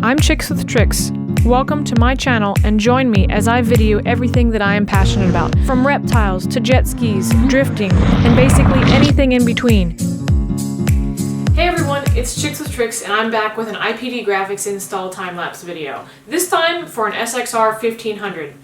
I'm ChixWithTrix. Welcome to my channel and join me as I video everything that I am passionate about, from reptiles to jet skis, drifting, and basically anything in between. Hey everyone, it's ChixWithTrix and I'm back with an IPD graphics install time-lapse video. This time for an SXR 1500.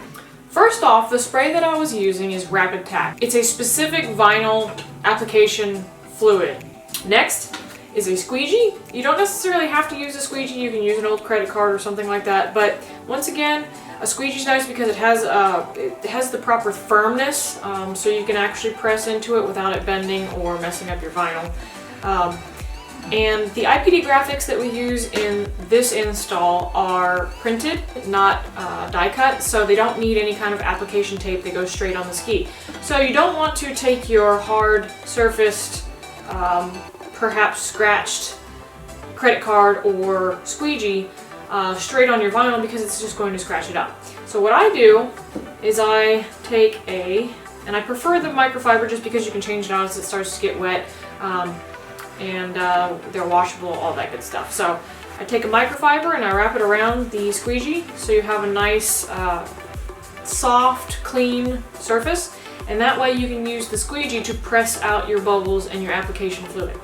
First off, the spray that I was using is Rapid Tack. It's a specific vinyl application fluid. Next is a squeegee. You don't necessarily have to use a squeegee, you can use an old credit card or something like that, but once again, a squeegee is nice because it has the proper firmness, so you can actually press into it without it bending or messing up your vinyl. And the IPD graphics that we use in this install are printed, not die cut, so they don't need any kind of application tape. They go straight on the ski. So you don't want to take your hard surfaced, perhaps scratched credit card or squeegee straight on your vinyl because it's just going to scratch it up. So what I do is I take and I prefer the microfiber just because you can change it out as it starts to get wet. And they're washable, all that good stuff. So I take a microfiber and I wrap it around the squeegee so you have a nice soft, clean surface, and that way you can use the squeegee to press out your bubbles and your application fluid.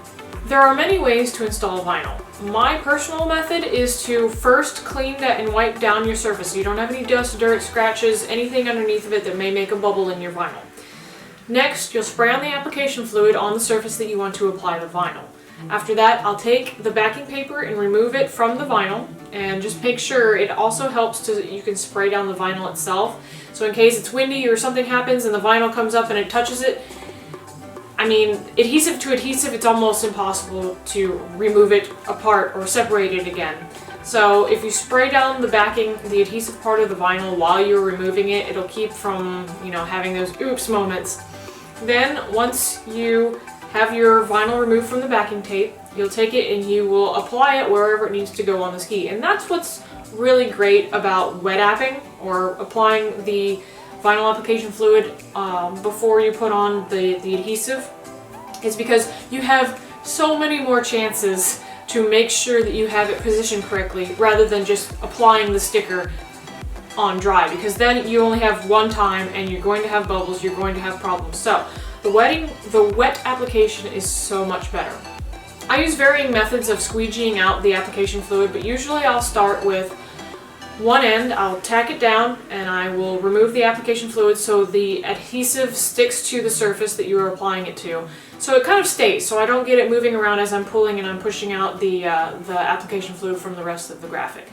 There are many ways to install vinyl. My personal method is to first clean that and wipe down your surface so you don't have any dust, dirt, scratches, anything underneath of it that may make a bubble in your vinyl. Next, you'll spray on the application fluid on the surface that you want to apply the vinyl. After that, I'll take the backing paper and remove it from the vinyl, and just make sure it also helps you can spray down the vinyl itself. So in case it's windy or something happens and the vinyl comes up and it touches it, I mean, adhesive to adhesive, it's almost impossible to remove it apart or separate it again. So if you spray down the backing, the adhesive part of the vinyl while you're removing it, it'll keep from, having those oops moments. Then once you have your vinyl removed from the backing tape, you'll take it and you will apply it wherever it needs to go on the ski. And that's what's really great about wet apping, or applying the vinyl application fluid before you put on the adhesive, is because you have so many more chances to make sure that you have it positioned correctly rather than just applying the sticker on dry, because then you only have one time and you're going to have bubbles, you're going to have problems. So the wet application is so much better. I use varying methods of squeegeeing out the application fluid, but usually I'll start with one end, I'll tack it down, and I will remove the application fluid so the adhesive sticks to the surface that you are applying it to. So it kind of stays, so I don't get it moving around as I'm pulling and I'm pushing out the application fluid from the rest of the graphic.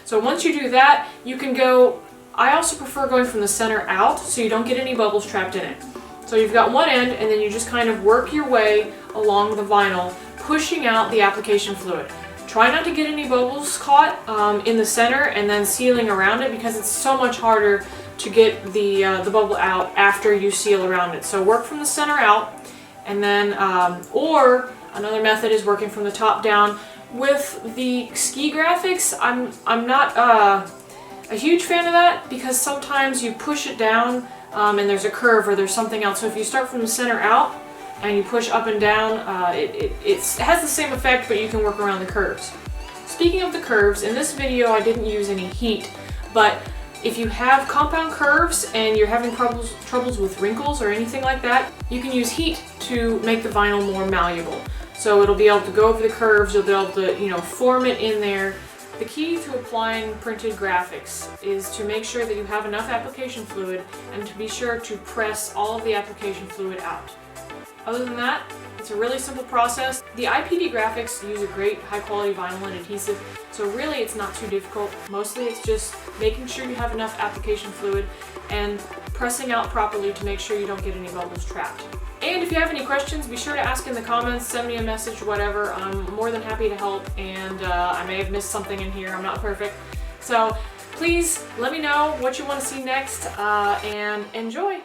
So once you do that, you can go, I also prefer going from the center out so you don't get any bubbles trapped in it. So you've got one end and then you just kind of work your way along the vinyl, pushing out the application fluid. Try not to get any bubbles caught in the center and then sealing around it, because it's so much harder to get the bubble out after you seal around it. So work from the center out, and then, or another method is working from the top down. With the ski graphics, I'm not a huge fan of that, because sometimes you push it down and there's a curve or there's something else. So if you start from the center out and you push up and down, it has the same effect, but you can work around the curves. Speaking of the curves, in this video I didn't use any heat, but if you have compound curves and you're having troubles with wrinkles or anything like that, you can use heat to make the vinyl more malleable. So it'll be able to go over the curves, you'll be able to, form it in there. The key to applying printed graphics is to make sure that you have enough application fluid and to be sure to press all of the application fluid out. Other than that, it's a really simple process. The IPD graphics use a great high quality vinyl and adhesive, so really it's not too difficult. Mostly it's just making sure you have enough application fluid and pressing out properly to make sure you don't get any bubbles trapped. And if you have any questions, be sure to ask in the comments, send me a message, whatever. I'm more than happy to help, and I may have missed something in here. I'm not perfect. So please let me know what you want to see next, and enjoy.